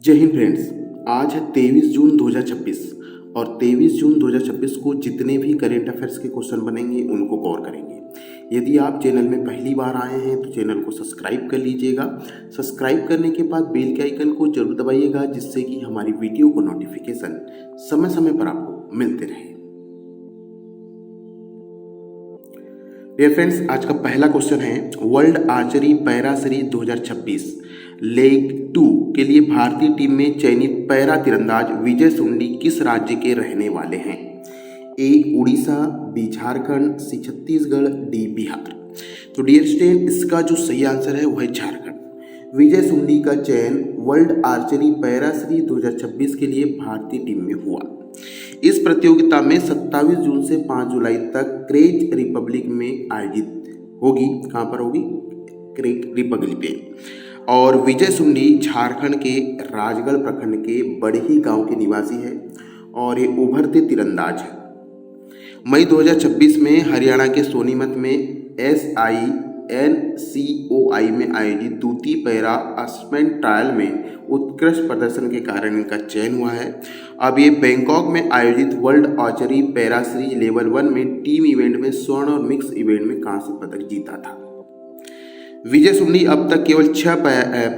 जय हिंद फ्रेंड्स। आज है 23 जून 2026 और 23 जून 2026 को जितने भी करेंट अफेयर्स के क्वेश्चन बनेंगे उनको कवर करेंगे। यदि आप चैनल में पहली बार आए हैं तो चैनल को सब्सक्राइब कर लीजिएगा। सब्सक्राइब करने के बाद बेल के आइकन को जरूर दबाइएगा, जिससे कि हमारी वीडियो को नोटिफिकेशन समय समय पर आपको मिलते रहे। डियर फ्रेंड्स, आज का पहला क्वेश्चन है world archery para series 2026 leg 2 के लिए भारतीय टीम में चयनित पैरा तीरंदाज विजय सुंडी किस राज्य के रहने वाले हैं? ए उड़ीसा, बी झारखंड, सी छत्तीसगढ़, डी बिहार। तो डियर स्टूडेंट, इसका जो सही आंसर है वह है झारखंड। विजय सुंडी का चयन वर्ल्ड आर्चरी पैरा सीरीज 2026 के लिए भारतीय टीम में हुआ। इस प्रतियोगिता में 27 जून से 5 जुलाई तक क्रेज रिपब्लिक में आयोजित होगी। कहाँ पर होगी? क्रेज रिपब्लिक में। और विजय सुंडी झारखंड के राजगढ़ प्रखंड के बड़ही गांव के निवासी है और ये उभरते तीरंदाज है। मई 2026 में हरियाणा के सोनीपत में SINCOI में आयोजित द्वितीय पैरा असेसमेंट ट्रायल में उत्कृष्ट प्रदर्शन के कारण इनका चयन हुआ है। अब ये बैंकॉक में आयोजित world archery para series level 1 में टीम इवेंट में स्वर्ण और मिक्स इवेंट में कांस्य पदक जीता था। विजय सुंडी अब तक केवल 6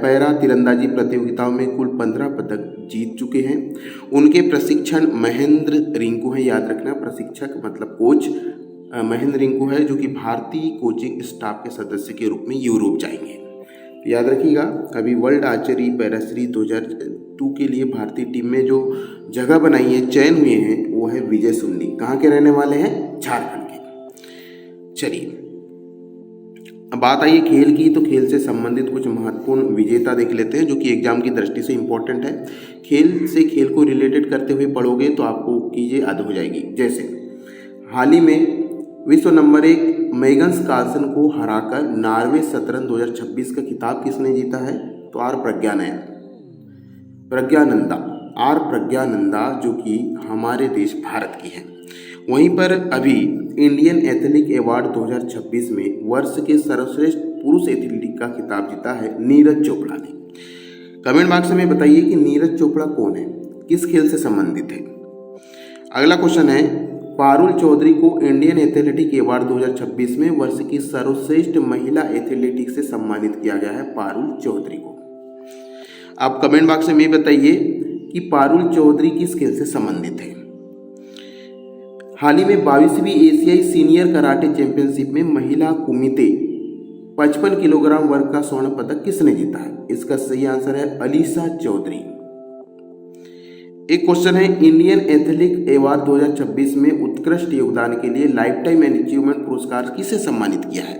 पैरा तीरंदाजी प्रतियोगिताओं में कुल 15 पदक जीत चुके हैं। उनके प्रशिक्षण महेंद्र रिंकू है। याद रखना, प्रशिक्षक मतलब कोच महेंद्र रिंकू है, जो कि भारतीय कोचिंग स्टाफ के सदस्य के रूप में यूरोप जाएंगे। याद रखिएगा, अभी वर्ल्ड आर्चरी पैरा सीरीज 2002 के लिए भारतीय टीम में जो जगह बनाई है, चयन हुए हैं, वो है विजय सुंडी। कहाँ के रहने वाले हैं? झारखंड के। चलिए अब बात आई है खेल की, तो खेल से संबंधित कुछ महत्वपूर्ण विजेता देख लेते हैं जो कि एग्जाम की दृष्टि से इंपॉर्टेंट है। खेल से खेल को रिलेटेड करते हुए पढ़ोगे तो आपको चीज़ें याद हो जाएगी। जैसे हाल ही में विश्व नंबर 1 मैग्नस कार्लसन को हराकर नॉर्वे शतरंज 2026 का खिताब किसने जीता है? तो आर प्रज्ञानंदा, जो कि हमारे देश भारत की है। वहीं पर अभी इंडियन एथलेटिक अवार्ड 2026 में वर्ष के सर्वश्रेष्ठ पुरुष एथलीट का खिताब जीता है नीरज चोपड़ा ने। कमेंट बॉक्स में बताइए कि नीरज चोपड़ा कौन है, किस खेल से संबंधित है। अगला क्वेश्चन है पारुल चौधरी को इंडियन एथलेटिक अवार्ड 2026 में वर्ष की सर्वश्रेष्ठ महिला एथलेटिक्स से सम्मानित किया गया है पारुल चौधरी को। आप कमेंट बॉक्स में बताइए कि पारुल चौधरी किस खेल से संबंधित है। हाल ही में 22वीं एशियाई सीनियर कराटे चैंपियनशिप में महिला कुमिते 55 किलोग्राम वर्ग का स्वर्ण पदक किसने जीता है? इसका सही आंसर है अलीशा चौधरी। एक क्वेश्चन है इंडियन एथलेटिक अवार्ड 2026 में उत्कृष्ट योगदान के लिए लाइफ टाइम अचीवमेंट पुरस्कार किसे सम्मानित किया है?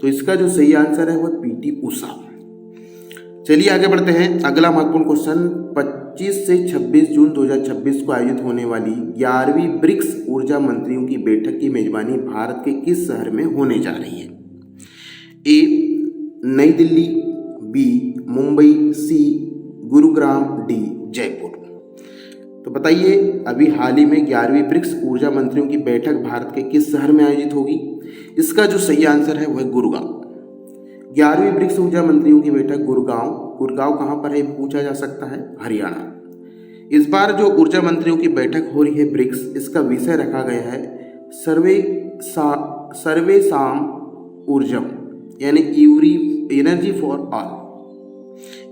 तो इसका जो सही आंसर है वह PT उषा। चलिए आगे बढ़ते हैं। अगला महत्वपूर्ण क्वेश्चन 25 से 26 जून 2026 को आयोजित होने वाली 11वीं ब्रिक्स ऊर्जा मंत्रियों की बैठक की मेजबानी भारत के किस शहर में होने जा रही है? ए नई दिल्ली, बी मुंबई, सी गुरुग्राम, डी जयपुर। तो बताइए, अभी हाल ही में 11वीं ब्रिक्स ऊर्जा मंत्रियों की बैठक भारत के किस शहर में आयोजित होगी? इसका जो सही आंसर है वह गुरुग्राम। 11वीं ब्रिक्स ऊर्जा मंत्रियों की बैठक गुड़गांव कहाँ पर है पूछा जा सकता है? हरियाणा। इस बार जो ऊर्जा मंत्रियों की बैठक हो रही है ब्रिक्स, इसका विषय रखा गया है सर्वेसाम ऊर्जम, यानी एनर्जी फॉर ऑल।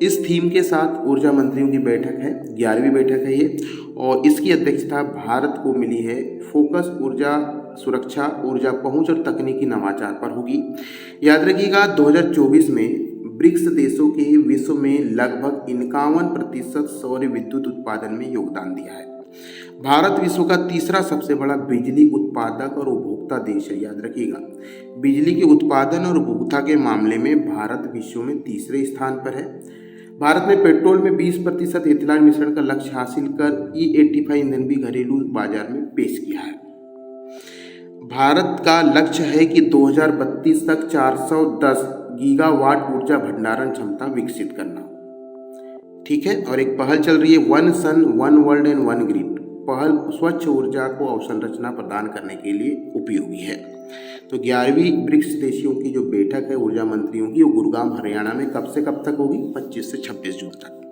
इस थीम के साथ ऊर्जा मंत्रियों की बैठक है, 11वीं बैठक है ये, और इसकी अध्यक्षता भारत को मिली है। फोकस ऊर्जा सुरक्षा, ऊर्जा पहुंच और तकनीकी नवाचार पर होगी। याद रखिएगा 2024 में ब्रिक्स देशों के विश्व में लगभग 51% सौर विद्युत उत्पादन में योगदान दिया है। भारत विश्व का तीसरा सबसे बड़ा बिजली उत्पादक और उपभोक्ता देश है। याद रखिएगा, बिजली के उत्पादन और उपभोक्ता के मामले में भारत विश्व में तीसरे स्थान पर है। भारत ने पेट्रोल में 20% इथेनॉल मिश्रण का लक्ष्य हासिल कर E85 ईंधन भी घरेलू बाजार में पेश किया है। भारत का लक्ष्य है कि 2032 तक 410 गीगावाट ऊर्जा भंडारण क्षमता विकसित करना। ठीक है, और एक पहल चल रही है one sun one world and one grid. पहल स्वच्छ ऊर्जा को अवसंरचना प्रदान करने के लिए उपयोगी है। तो 11वीं ब्रिक्स देशियों की जो बैठक है ऊर्जा मंत्रियों की, वो गुरुग्राम हरियाणा में कब से कब तक होगी? 25 से 26 जून तक।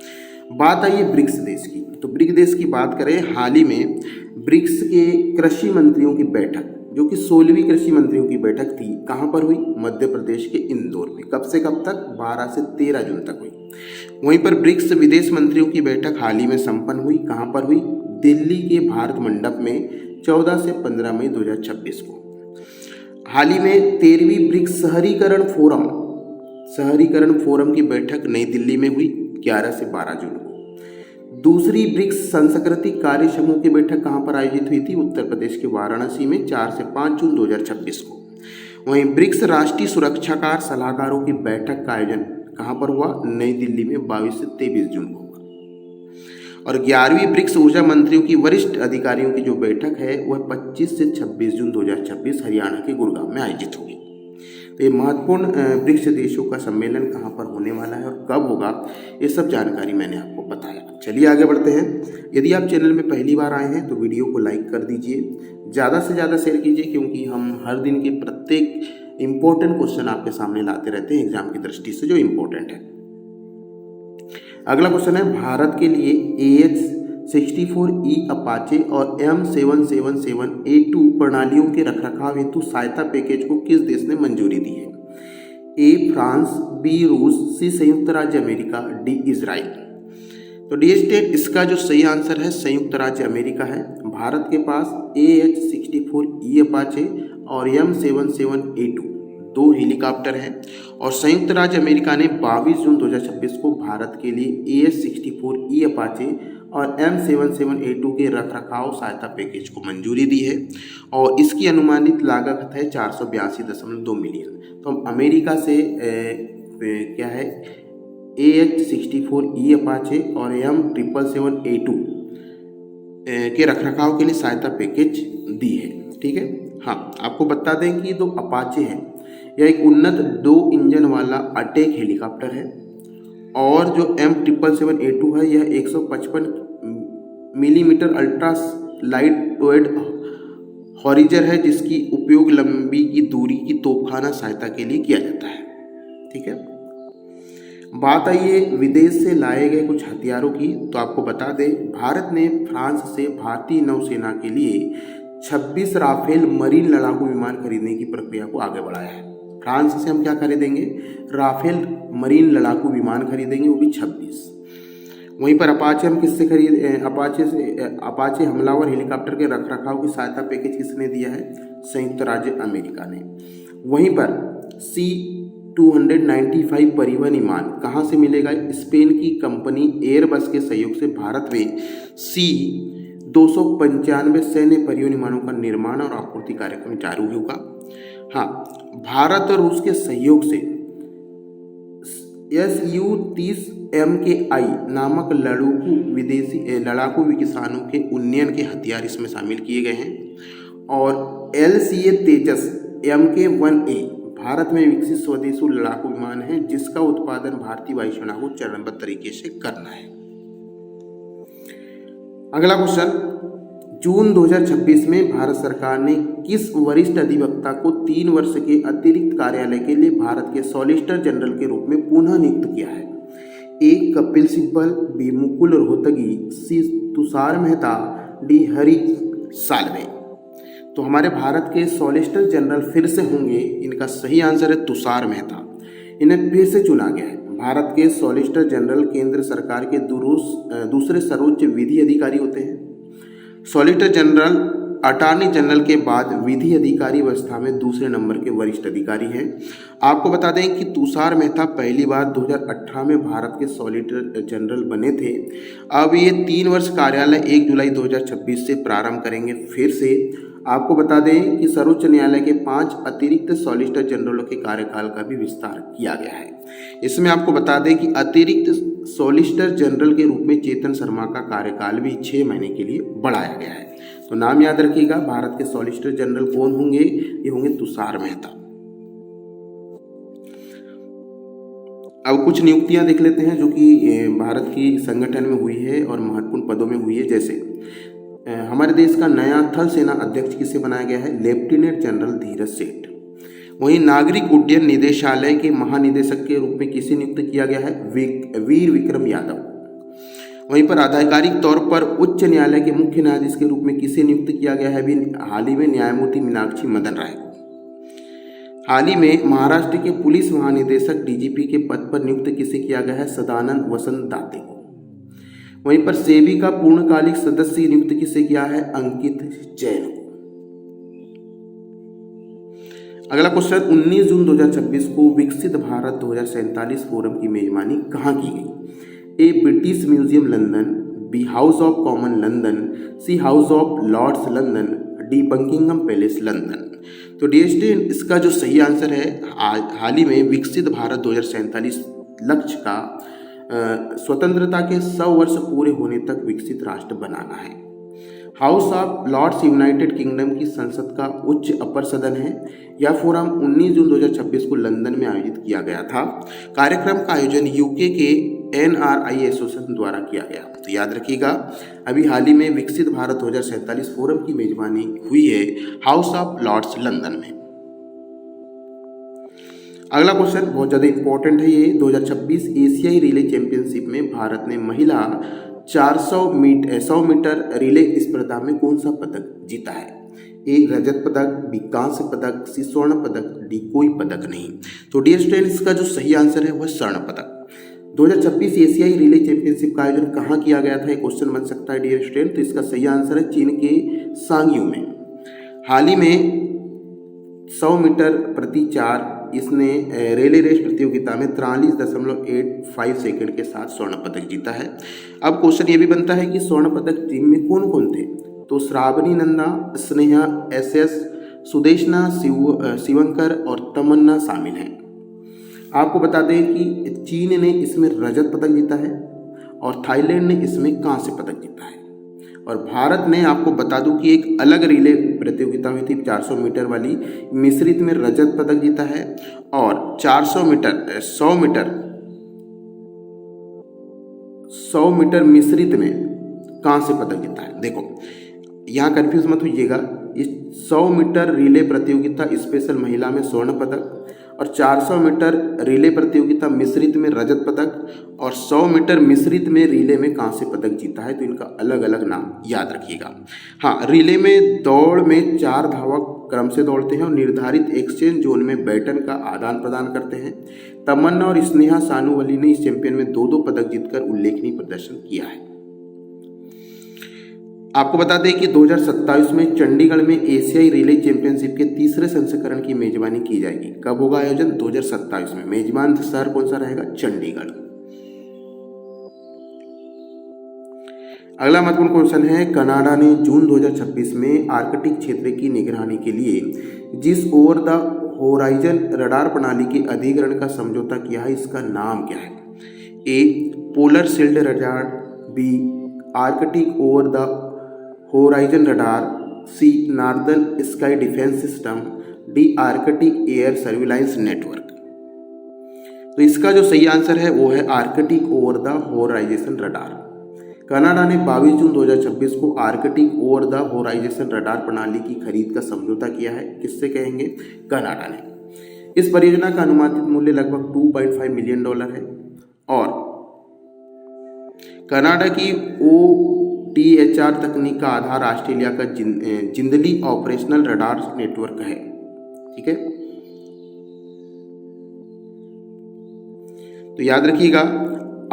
बात आई है ब्रिक्स देश की। तो ब्रिक्स देश की बात करें, हाल ही में ब्रिक्स के कृषि मंत्रियों की बैठक, जो कि 16वीं कृषि मंत्रियों की बैठक थी, कहाँ पर हुई? मध्य प्रदेश के इंदौर में। कब से कब तक? 12 से 13 जून तक हुई। वहीं पर ब्रिक्स विदेश मंत्रियों की बैठक हाल ही में संपन्न हुई। कहाँ पर हुई? दिल्ली के भारत मंडप में 14 से 15 मई 2026 को। हाल ही में 13वीं ब्रिक्स शहरीकरण फोरम की बैठक नई दिल्ली में हुई 11 से 12 जून को। दूसरी ब्रिक्स सांस्कृतिक कार्य समूह की बैठक कहाँ पर आयोजित हुई थी? उत्तर प्रदेश के वाराणसी में 4 से 5 जून 2026 को। वहीं ब्रिक्स राष्ट्रीय सुरक्षाकार सलाहकारों की बैठक का आयोजन कहाँ पर हुआ? नई दिल्ली में 22 से 23 जून को हुआ। और 11वीं ब्रिक्स ऊर्जा मंत्रियों की वरिष्ठ अधिकारियों की जो बैठक है वह 25 से 26 जून 2026 हरियाणा के गुड़गांव में आयोजित होगी। तो ये महत्वपूर्ण ब्रिक्स देशों का सम्मेलन कहाँ पर होने वाला है और कब होगा, ये सब जानकारी मैंने आपको बताया। चलिए आगे बढ़ते हैं। यदि आप चैनल में पहली बार आए हैं तो वीडियो को लाइक कर दीजिए, ज़्यादा से ज़्यादा शेयर कीजिए, क्योंकि हम हर दिन के प्रत्येक इम्पोर्टेंट क्वेश्चन आपके सामने लाते रहते हैं एग्जाम की दृष्टि से जो इम्पोर्टेंट है। अगला क्वेश्चन है, भारत के लिए AH-64E अपाचे और M777A2 प्रणालियों के रखरखाव हेतु सहायता पैकेज को किस देश ने मंजूरी दी है? A फ्रांस, B रूस, C संयुक्त राज्य अमेरिका, D इजराइल। तो डी स्टेट, इसका जो सही आंसर है संयुक्त राज्य अमेरिका है। भारत के पास AH-64E अपाचे और M777A2 दो हेलीकॉप्टर हैं और संयुक्त राज्य अमेरिका ने 22 जून 2026 को भारत के लिए AH-64E अपाचे और M777A2 के रखरखाव सहायता पैकेज को मंजूरी दी है और इसकी अनुमानित लागत है 482.2 मिलियन। तो हम अमेरिका से क्या है AH-64E अपाचे और M777A2 के रखरखाव के लिए सहायता पैकेज दी है। ठीक है। हाँ, आपको बता दें कि जो अपाचे है यह एक उन्नत 2 इंजन वाला अटैक हेलीकॉप्टर है और जो M777A2 है यह 155 मिलीमीटर अल्ट्रा लाइट वेट हॉरिजर है, जिसकी उपयोग लंबी की दूरी की तोपखाना सहायता के लिए किया जाता है। ठीक है। बात आई है विदेश से लाए गए कुछ हथियारों की। तो आपको बता दें, भारत ने फ्रांस से भारतीय नौसेना के लिए 26 राफेल मरीन लड़ाकू विमान खरीदने की प्रक्रिया को आगे बढ़ाया है। फ्रांस से हम क्या खरीदेंगे? राफेल मरीन लड़ाकू विमान खरीदेंगे, वो भी 26। वहीं पर अपाचे हम किससे अपाचे हमलावर हेलीकॉप्टर के रखरखाव की सहायता पैकेज किसने दिया है? संयुक्त राज्य अमेरिका ने। वहीं पर C-295 परिवहन विमान कहाँ से मिलेगा? स्पेन की कंपनी एयरबस के सहयोग से भारत में C-295 सैन्य परिवहन विमानों का निर्माण और आपूर्ति कार्यक्रम जारी होगा। हाँ, भारत और रूस के सहयोग से Su-30 MKI नामक लड़ाकू विकिसानों के उन्नयन के हथियार इसमें शामिल किए गए हैं और LCA तेजस MK-1A भारत में विकसित स्वदेशी लड़ाकू विमान है, जिसका उत्पादन भारतीय वायुसेना को चरणबद्ध तरीके से करना है। अगला क्वेश्चन, जून 2026 में भारत सरकार ने किस वरिष्ठ अधिवक्ता को 3 वर्ष के अतिरिक्त कार्यालय के लिए भारत के सॉलिसिटर जनरल के रूप में पुनः नियुक्त किया है? A Kapil Sibal, B Mukul Rohatgi, C Tushar Mehta, D हरी साल्वे। तो हमारे भारत के सॉलिसिटर जनरल फिर से होंगे, इनका सही आंसर है तुषार मेहता। इन्हें फिर से चुना गया है। भारत के सॉलिसिटर जनरल केंद्र सरकार के दूसरे सर्वोच्च विधि अधिकारी होते हैं। सॉलिसिटर जनरल अटॉर्नी जनरल के बाद विधि अधिकारी व्यवस्था में दूसरे नंबर के वरिष्ठ अधिकारी हैं। आपको बता दें कि तुषार मेहता पहली बार 2018 में भारत के सॉलिसिटर जनरल बने थे। अब ये 3 वर्ष कार्यालय 1 जुलाई 2026 से प्रारंभ करेंगे। फिर से आपको बता दें कि सर्वोच्च न्यायालय के 5 अतिरिक्त सॉलिसिटर जनरलों के कार्यकाल का भी विस्तार किया गया है। इसमें आपको बता दें कि अतिरिक्त सॉलिसिटर जनरल के रूप में चेतन शर्मा का कार्यकाल भी 6 महीने के लिए बढ़ाया गया है। तो नाम याद रखिएगा, भारत के सॉलिसिटर जनरल कौन होंगे? ये होंगे तुषार मेहता। अब कुछ नियुक्तियां देख लेते हैं जो कि भारत की संगठन में हुई है और महत्वपूर्ण पदों में हुई है। जैसे हमारे देश का नया थल सेना अध्यक्ष किसे बनाया गया है? लेफ्टिनेंट जनरल धीरज सेठ। वहीं नागरिक उड्डयन निदेशालय के महानिदेशक के रूप में किसे नियुक्त किया गया है? वीर विक्रम यादव। वहीं पर आधिकारिक तौर पर उच्च न्यायालय के मुख्य न्यायाधीश के रूप में किसे नियुक्त किया गया है? अभी हाल ही में न्यायमूर्ति मीनाक्षी मदन राय को हाल ही में महाराष्ट्र के पुलिस महानिदेशक डीजीपी के पद पर नियुक्त किसे किया गया है? सदानंद वसंत दाते को। वहीं पर सेबी का पूर्णकालिक सदस्य नियुक्त किसे किया है? अंकित जैन को। अगला क्वेश्चन, 19 जून 2026 को विकसित भारत 2047 फोरम की मेजबानी कहाँ की गई? A British Museum London, B House of Common London, C House of Lords London, D Buckingham Palace London. तो डियर स्टूडेंट, इसका जो सही आंसर है, हाल ही में विकसित भारत 2047 लक्ष्य का स्वतंत्रता के 100 वर्ष पूरे होने तक विकसित राष्ट्र बनाना है। House of Lords United Kingdom की संसद का उच्च अपर सदन है। यह फोरम 19 जून 2026 को लंदन में आयोजित किया गया था। कार्यक्रम का आयोजन यूके के NRI एसोसिएशन द्वारा किया गया। तो याद रखिएगा, अभी हाल ही में विकसित भारत 2047 फोरम की मेजबानी हुई है हाउस ऑफ लॉर्ड्स लंदन में। अगला क्वेश्चन बहुत ज़्यादा इंपॉर्टेंट है ये। 2026 एशियाई रिले चैंपियनशिप में भारत ने महिला 100 मीटर रिले स्पर्धा में कौन सा पदक जीता है? ए रजत पदक, बी कांस्य पदक, सी स्वर्ण पदक, डी कोई पदक नहीं। तो डियर स्टूडेंट, इसका जो सही आंसर है वह स्वर्ण पदक। 2026 एशियाई रिले चैंपियनशिप का आयोजन कहाँ किया गया था? एक क्वेश्चन बन सकता है डियर स्टूडेंट। तो इसका सही आंसर है चीन के सांगयू में। हाल ही में 100 मीटर प्रति 4 इसने रेले रेस प्रतियोगिता में 43.85 सेकंड के साथ स्वर्ण पदक जीता है। अब क्वेश्चन ये भी बनता है कि स्वर्ण पदक टीम में कौन कौन थे? तो श्रावणी नंदा, स्नेहा SS, सुदेशना शिवंकर और तमन्ना शामिल हैं। आपको बता दें कि चीन ने इसमें रजत पदक जीता है और थाईलैंड ने इसमें कांस्य पदक जीता है। और भारत ने, आपको बता दूं कि एक अलग रिले प्रतियोगिता हुई थी 400 मीटर वाली, मिश्रित में रजत पदक जीता है और 100 मीटर मिश्रित में कांस्य पदक जीता है। देखो यहाँ कंफ्यूज मत होइएगा, इस 100 मीटर रिले प्रतियोगिता स्पेशल महिला में स्वर्ण पदक और 400 मीटर रिले प्रतियोगिता मिश्रित में रजत पदक और 100 मीटर मिश्रित में रिले में कांस्य पदक जीता है। तो इनका अलग अलग नाम याद रखिएगा। हाँ, रिले में दौड़ में 4 धावक क्रम से दौड़ते हैं और निर्धारित एक्सचेंज जोन में बैटन का आदान प्रदान करते हैं। तमन्ना और स्नेहा सानूवली ने इस चैंपियन में 2-2 पदक जीतकर उल्लेखनीय प्रदर्शन किया है। आपको बता दें कि 2027 में चंडीगढ़ में एशियाई रिले चैंपियनशिप के तीसरे संस्करण की मेजबानी की जाएगी। कब होगा आयोजन? 2027 में। मेजबान शहर कौन सा रहेगा? चंडीगढ़। अगला महत्वपूर्ण क्वेश्चन है, कनाडा ने जून 2026 में आर्कटिक क्षेत्र की निगरानी के लिए जिस ओवर द होराइजन रडार प्रणाली के अधिग्रहण का समझौता किया है, इसका नाम क्या है? A polar shield radar, B Arctic over the horizon radar, C northern sky defence system, D Arctic air surveillance network. तो इसका जो सही आंसर है वो है Arctic over the horizon radar. Canada ने 22 जून 2026 को Arctic over the horizon radar प्रणाली की खरीद का समझौता किया है। किससे कहेंगे? कनाडा ने। इस परियोजना का अनुमानित मूल्य लगभग $2.5 मिलियन है और कनाडा की OTHR तकनीक का आधार ऑस्ट्रेलिया का जिंदली ऑपरेशनल रडार नेटवर्क है। ठीक है, तो याद रखिएगा,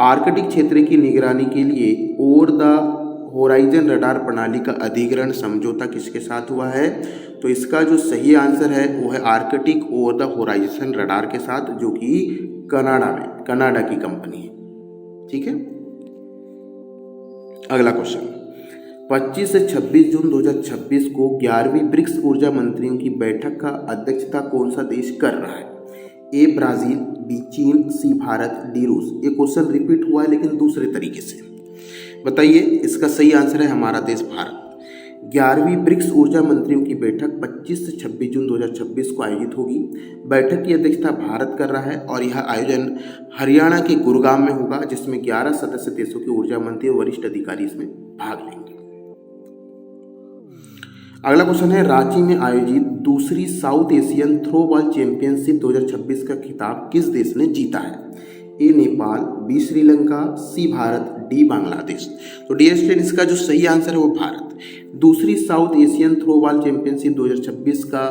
आर्कटिक क्षेत्र की निगरानी के लिए ओवर द होराइजन रडार प्रणाली का अधिग्रहण समझौता किसके साथ हुआ है? तो इसका जो सही आंसर है वो है Arctic over the horizon radar के साथ, जो कि कनाडा की कंपनी है। ठीक है, अगला क्वेश्चन, 25 से 26 जून 2026 को 11वीं ब्रिक्स ऊर्जा मंत्रियों की बैठक का अध्यक्षता कौन सा देश कर रहा है? ए ब्राजील, बी चीन, सी भारत, डी रूस। ये क्वेश्चन रिपीट हुआ है लेकिन दूसरे तरीके से। बताइए, इसका सही आंसर है हमारा देश भारत। 11वीं ब्रिक्स ऊर्जा मंत्रियों की बैठक 25 से 26 जून 2026 को आयोजित होगी। बैठक की अध्यक्षता भारत कर रहा है और यह आयोजन हरियाणा के गुरुग्राम में होगा, जिसमें 11 सदस्य देशों के ऊर्जा मंत्री और वरिष्ठ अधिकारी इसमें भाग लेंगे। अगला क्वेश्चन है, रांची में आयोजित दूसरी साउथ एशियन थ्रोबॉल चैंपियनशिप 2026 का खिताब किस देश ने जीता है? ए नेपाल, बी श्रीलंका, सी भारत, डी बांग्लादेश। तो डी स्टूडेंट इसका जो सही आंसर है वो भारत। दूसरी साउथ एशियन थ्रोबॉल चैंपियनशिप 2026 का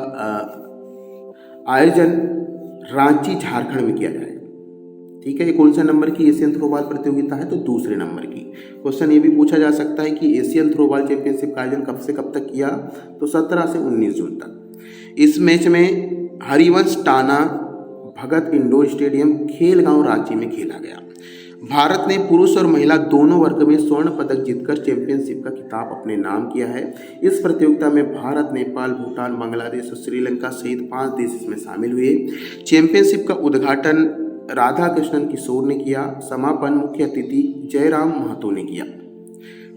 आयोजन रांची झारखंड में किया जाएगा। ठीक है, ये कौन सा नंबर की एशियन थ्रोबॉल प्रतियोगिता है? तो दूसरे नंबर की। क्वेश्चन ये भी पूछा जा सकता है कि एशियन थ्रोबॉल चैंपियनशिप का आयोजन कब से कब तक किया? तो 17 से 19 जून तक। इस मैच में हरिवंश टाना भगत इंडोर स्टेडियम खेलगांव रांची में खेला गया। भारत ने पुरुष और महिला दोनों वर्ग में स्वर्ण पदक जीतकर चैंपियनशिप का खिताब अपने नाम किया है। इस प्रतियोगिता में भारत, नेपाल, भूटान, बांग्लादेश और श्रीलंका सहित 5 देश इसमें शामिल हुए। चैंपियनशिप का उद्घाटन राधा कृष्णन किशोर ने किया। समापन मुख्य अतिथि जयराम महतो ने किया।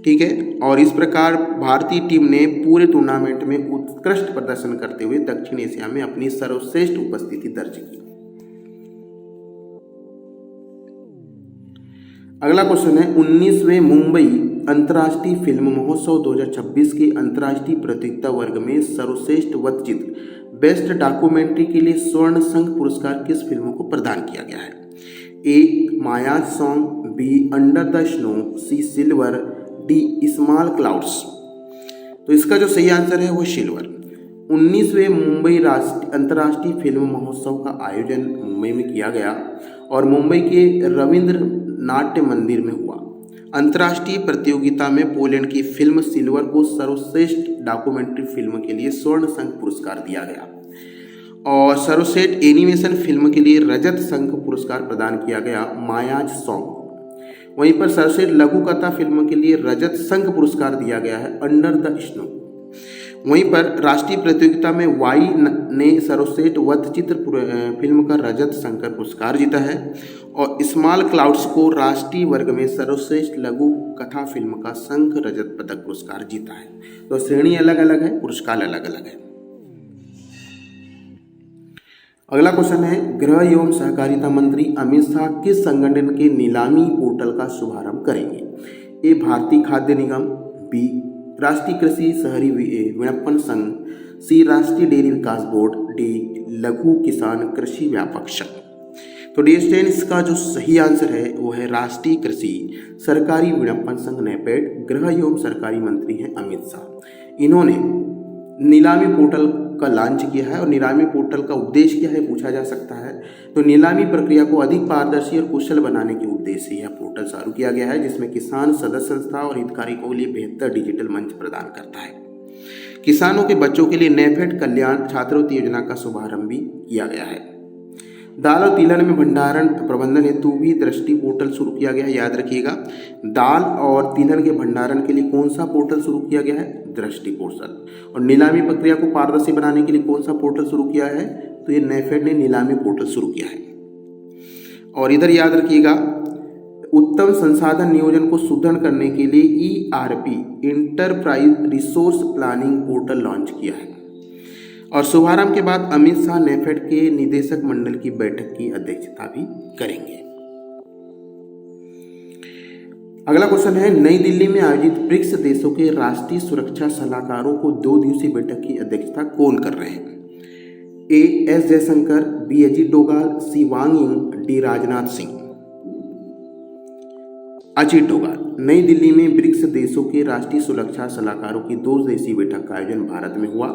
ठीक है, और इस प्रकार भारतीय टीम ने पूरे टूर्नामेंट में उत्कृष्ट प्रदर्शन करते हुए दक्षिण एशिया में अपनी सर्वश्रेष्ठ उपस्थिति दर्ज की। अगला क्वेश्चन है 19वें मुंबई अंतर्राष्ट्रीय फिल्म महोत्सव 2026 के अंतर्राष्ट्रीय प्रतियोगिता वर्ग में सर्वश्रेष्ठ वक्तचित्र बेस्ट डॉक्यूमेंट्री के लिए स्वर्ण संघ पुरस्कार किस फिल्म को प्रदान किया गया है? A Maya's song, B under the snow, C silver, D small clouds. तो इसका जो सही आंसर है वो सिल्वर। 19वें मुंबई अंतर्राष्ट्रीय फिल्म महोत्सव का आयोजन मुंबई में किया गया और मुंबई के रविंद्र नाट्य मंदिर में हुआ। अंतर्राष्ट्रीय प्रतियोगिता में पोलैंड की फिल्म सिल्वर को सर्वश्रेष्ठ डॉक्यूमेंट्री फिल्म के लिए स्वर्ण संघ पुरस्कार दिया गया और सर्वश्रेष्ठ एनिमेशन फिल्म के लिए रजत संघ पुरस्कार प्रदान किया गया मायाज सॉन्ग। वहीं पर सर्वश्रेष्ठ लघु कथा फिल्म के लिए रजत संघ पुरस्कार दिया गया है अंडर द स्नो। वहीं पर राष्ट्रीय प्रतियोगिता में वाई ने सर्वश्रेष्ठ वक्तचित्र फिल्म का रजत शंकर पुरस्कार जीता है और स्मॉल क्लाउड्स को राष्ट्रीय वर्ग में सर्वश्रेष्ठ लघु कथा फिल्म का शंख रजत पदक पुरस्कार जीता है। तो श्रेणी अलग अलग है, पुरस्कार अलग अलग है। अगला क्वेश्चन है गृह एवं सहकारिता मंत्री अमित शाह किस संगठन के नीलामी पोर्टल का शुभारंभ करेंगे? ए भारतीय खाद्य निगम, बी राष्ट्रीय कृषि शहरी विपणन संघ, सी राष्ट्रीय डेयरी विकास बोर्ड, डी लघु किसान कृषि व्यापक संघ। तो डी स्टूडेंट इसका जो सही आंसर है वो है राष्ट्रीय कृषि सरकारी विपणन संघ नेपेड। गृह एवं सरकारी मंत्री हैं अमित शाह। इन्होंने नीलामी पोर्टल का लॉन्च किया है और नीलामी पोर्टल का उद्देश्य क्या है पूछा जा सकता है। तो नीलामी प्रक्रिया को अधिक पारदर्शी और कुशल बनाने के उद्देश्य से यह पोर्टल शुरू किया गया है, जिसमें किसान, सदस्य संस्था और हितधारकों के लिए बेहतर डिजिटल मंच प्रदान करता है। किसानों के बच्चों के लिए नेफेड कल्याण छात्रवृत्ति योजना का शुभारंभ भी किया गया है। दाल और तिलहन में भंडारण प्रबंधन हेतु भी दृष्टि पोर्टल शुरू किया गया है। याद रखिएगा, दाल और तिलहन के भंडारण के लिए कौन सा पोर्टल शुरू किया गया है? दृष्टि पोर्टल। और नीलामी प्रक्रिया को पारदर्शी बनाने के लिए कौन सा पोर्टल शुरू किया है? तो ये नेफेड ने नीलामी पोर्टल शुरू किया है। और इधर याद रखिएगा, उत्तम संसाधन नियोजन को सुदृढ़ करने के लिए ERP enterprise resource planning portal launch किया है। और शुभारंभ के बाद अमित शाह नेफेड के निदेशक मंडल की बैठक की अध्यक्षता भी करेंगे। अगला क्वेश्चन है नई दिल्ली में आयोजित ब्रिक्स देशों के राष्ट्रीय सुरक्षा सलाहकारों को 2 दिवसीय बैठक की अध्यक्षता कौन कर रहे हैं? A S Jaishankar, B Ajit Doval, C Wang Yi, D Rajnath Singh. Ajit Doval. नई दिल्ली में ब्रिक्स देशों के राष्ट्रीय सुरक्षा सलाहकारों की 2 दिवसीय बैठक का आयोजन भारत में हुआ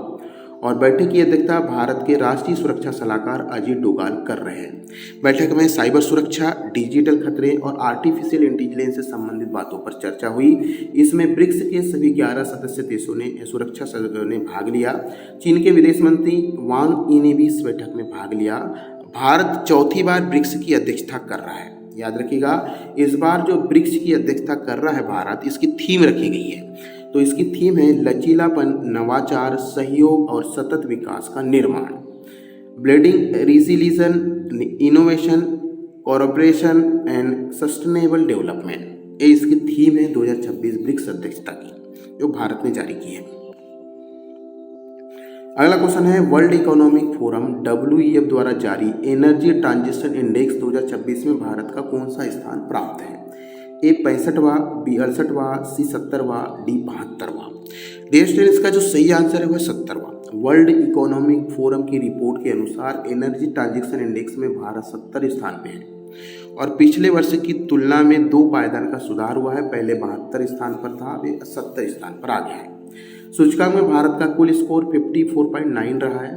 और बैठक की अध्यक्षता भारत के राष्ट्रीय सुरक्षा सलाहकार अजीत डोभाल कर रहे हैं। बैठक में साइबर सुरक्षा, डिजिटल खतरे और आर्टिफिशियल इंटेलिजेंस से संबंधित बातों पर चर्चा हुई। इसमें ब्रिक्स के सभी 11 सदस्य देशों ने सुरक्षा ने भाग लिया। चीन के विदेश मंत्री वांग यी ने भी इस बैठक में भाग लिया। भारत चौथी बार ब्रिक्स की अध्यक्षता कर रहा है। याद रखिएगा, इस बार जो ब्रिक्स की अध्यक्षता कर रहा है भारत, इसकी थीम रखी गई है। तो इसकी थीम है लचीलापन, नवाचार, सहयोग और सतत विकास का निर्माण। Building resilience, innovation, cooperation and sustainable development, ये इसकी थीम है 2026 ब्रिक्स अध्यक्षता की, जो भारत ने जारी की है। अगला क्वेश्चन है वर्ल्ड इकोनॉमिक फोरम WEF द्वारा जारी एनर्जी ट्रांजिशन इंडेक्स 2026 में भारत का कौन सा स्थान प्राप्त है? ए 65वां, बी 68वां, सी 70वां, डी 72वां। इसका जो सही आंसर है वह 70वां। वर्ल्ड इकोनॉमिक फोरम की रिपोर्ट के अनुसार एनर्जी ट्रांजिशन इंडेक्स में भारत 70 स्थान पे है और पिछले वर्ष की तुलना में 2 पायदान का सुधार हुआ है। पहले 72 स्थान पर था, अब 70 स्थान पर आ गया है। सूचकांक में भारत का कुल स्कोर 54.9 रहा है।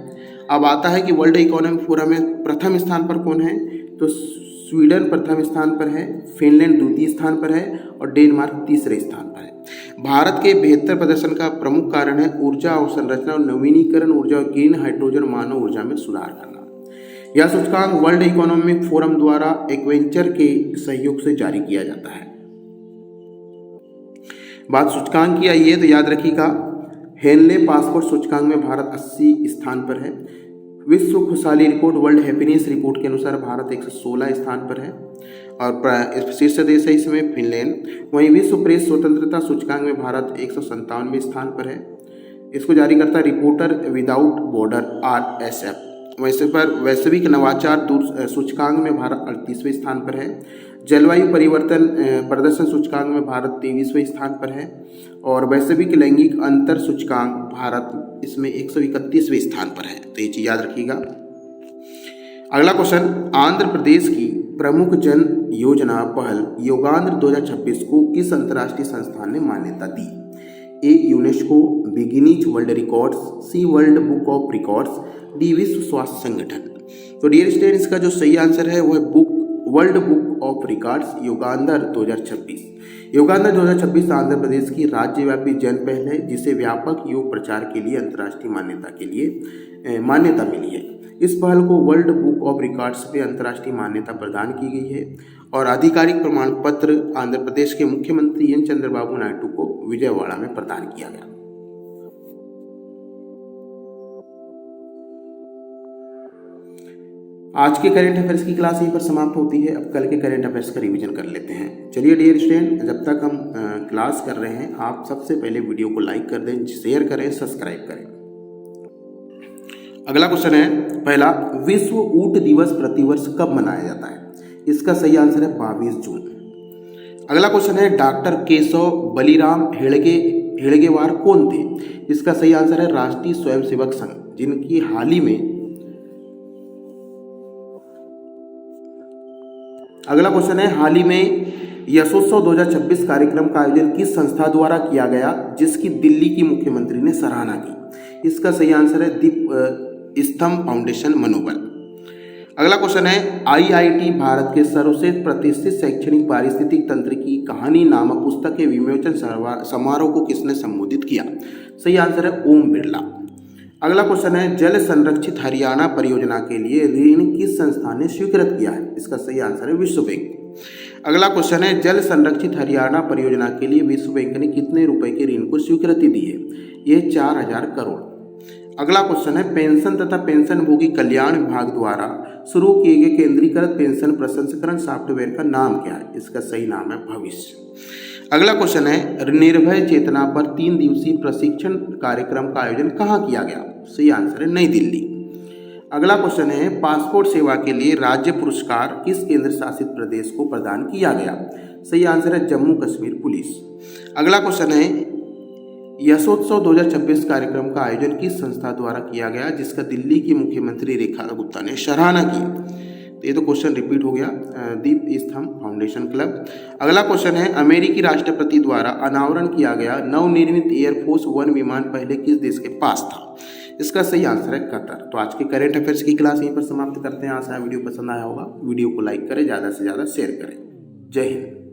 अब आता है कि वर्ल्ड इकोनॉमिक फोरम में प्रथम स्थान पर कौन है, तो स्वीडन प्रथम स्थान पर है, फिनलैंड द्वितीय स्थान पर है और डेनमार्क तीसरे स्थान पर है। भारत के बेहतर प्रदर्शन का प्रमुख कारण है ऊर्जा अवसंरचना और नवीनीकरण ऊर्जा और ग्रीन हाइड्रोजन मानव ऊर्जा में सुधार करना। यह सूचकांक वर्ल्ड इकोनॉमिक फोरम द्वारा एक्वेंचर के सहयोग से जारी किया जाता है। बात सूचकांक की आई है तो याद रखिएगा, हेनले पासपोर्ट सूचकांक में भारत 80 स्थान पर है। विश्व खुशहाली रिपोर्ट वर्ल्ड हैप्पीनेस रिपोर्ट के अनुसार भारत 116 स्थान पर है और शीर्ष देश है इसमें फिनलैंड। वहीं विश्व प्रेस स्वतंत्रता सूचकांक में भारत 157वें स्थान पर है। इसको जारी करता है रिपोर्टर विदाउट बॉर्डर RSF। वैश्विक नवाचार सूचकांक में भारत 38वें स्थान पर है। जलवायु परिवर्तन प्रदर्शन सूचकांक में भारत 23वें स्थान पर है और वैश्विक लैंगिक अंतर सूचकांक भारत इसमें 131वें स्थान पर है। तो ये चीज याद रखिएगा। अगला क्वेश्चन, आंध्र प्रदेश की प्रमुख जन योजना पहल योगांध्र 2026 को किस अंतर्राष्ट्रीय संस्थान ने मान्यता दी? A UNESCO, B Guinness World Records, C World book of Records, D विश्व स्वास्थ्य संगठन। तो डियर स्टूडेंट्स, इसका जो सही आंसर है वो है world book of records Yogandhra 2026। Yogandhra 2026 Andhra Pradesh की राज्यव्यापी जन पहल है जिसे व्यापक योग प्रचार के लिए अंतर्राष्ट्रीय मान्यता के लिए मान्यता मिली है। इस पहल को वर्ल्ड बुक ऑफ रिकॉर्ड्स में अंतर्राष्ट्रीय मान्यता प्रदान की गई है और आधिकारिक प्रमाण पत्र आंध्र प्रदेश के मुख्यमंत्री एन चंद्रबाबू नायडू को विजयवाड़ा में प्रदान किया गया। आज के करंट अफेयर्स की क्लास यहीं पर समाप्त होती है। अब कल के करंट अफेयर्स का रिवीजन कर लेते हैं। चलिए डियर स्टूडेंट, जब तक हम क्लास कर रहे हैं आप सबसे पहले वीडियो को लाइक कर दें, शेयर करें, सब्सक्राइब करें। अगला क्वेश्चन है पहला, विश्व ऊंट दिवस प्रतिवर्ष कब मनाया जाता है? इसका सही आंसर है 22 जून। अगला क्वेश्चन है डॉक्टर केशव बलिराम हेडगेवार कौन थे? इसका सही आंसर है राष्ट्रीय स्वयंसेवक संघ, जिनकी हाल ही में। अगला क्वेश्चन है हाल ही में यशोत्सव 2026 कार्यक्रम का आयोजन किस संस्था द्वारा किया गया जिसकी दिल्ली की मुख्यमंत्री ने सराहना की? इसका सही आंसर है दीप स्तंभ फाउंडेशन मनोबल। अगला क्वेश्चन है IIT भारत के सर्वश्रेष्ठ प्रतिष्ठित शैक्षणिक पारिस्थितिक तंत्र की कहानी नामक पुस्तक के विमोचन समारोह को किसने संबोधित किया? सही आंसर है ओम बिरला। अगला क्वेश्चन है जल संरक्षित हरियाणा परियोजना के लिए ऋण किस संस्थान ने स्वीकृत किया है? इसका सही आंसर है विश्व बैंक। अगला क्वेश्चन है जल संरक्षित हरियाणा परियोजना के लिए विश्व बैंक ने कितने रुपए के ऋण को स्वीकृति दी है? यह 4000 करोड़। अगला क्वेश्चन है पेंशन तथा पेंशनभोगी कल्याण विभाग द्वारा शुरू किए गए केंद्रीकृत पेंशन प्रसंस्करण सॉफ्टवेयर का नाम क्या है? इसका सही नाम है भविष्य। अगला क्वेश्चन है निर्भय चेतना पर 3 दिवसीय प्रशिक्षण कार्यक्रम का आयोजन कहाँ किया गया? सही आंसर है नई दिल्ली। अगला क्वेश्चन है पासपोर्ट सेवा के लिए राज्य पुरस्कार किस केंद्र शासित प्रदेश को प्रदान किया गया? सही आंसर है जम्मू कश्मीर पुलिस। अगला क्वेश्चन है यशोत्सव 2026 कार्यक्रम का आयोजन किस संस्था द्वारा किया गया जिसका दिल्ली की मुख्यमंत्री रेखा गुप्ता ने सराहना की? तो ये तो क्वेश्चन रिपीट हो गया, दीप स्तंभ फाउंडेशन क्लब। अगला क्वेश्चन है अमेरिकी राष्ट्रपति द्वारा अनावरण किया गया नवनिर्मित एयरफोर्स 1 विमान पहले किस देश के पास था? इसका सही आंसर है कतर। तो आज के करंट अफेयर्स की क्लास यहीं पर समाप्त करते हैं। आशा है वीडियो पसंद आया होगा। वीडियो को लाइक करें, ज़्यादा से ज़्यादा शेयर करें। जय हिंद।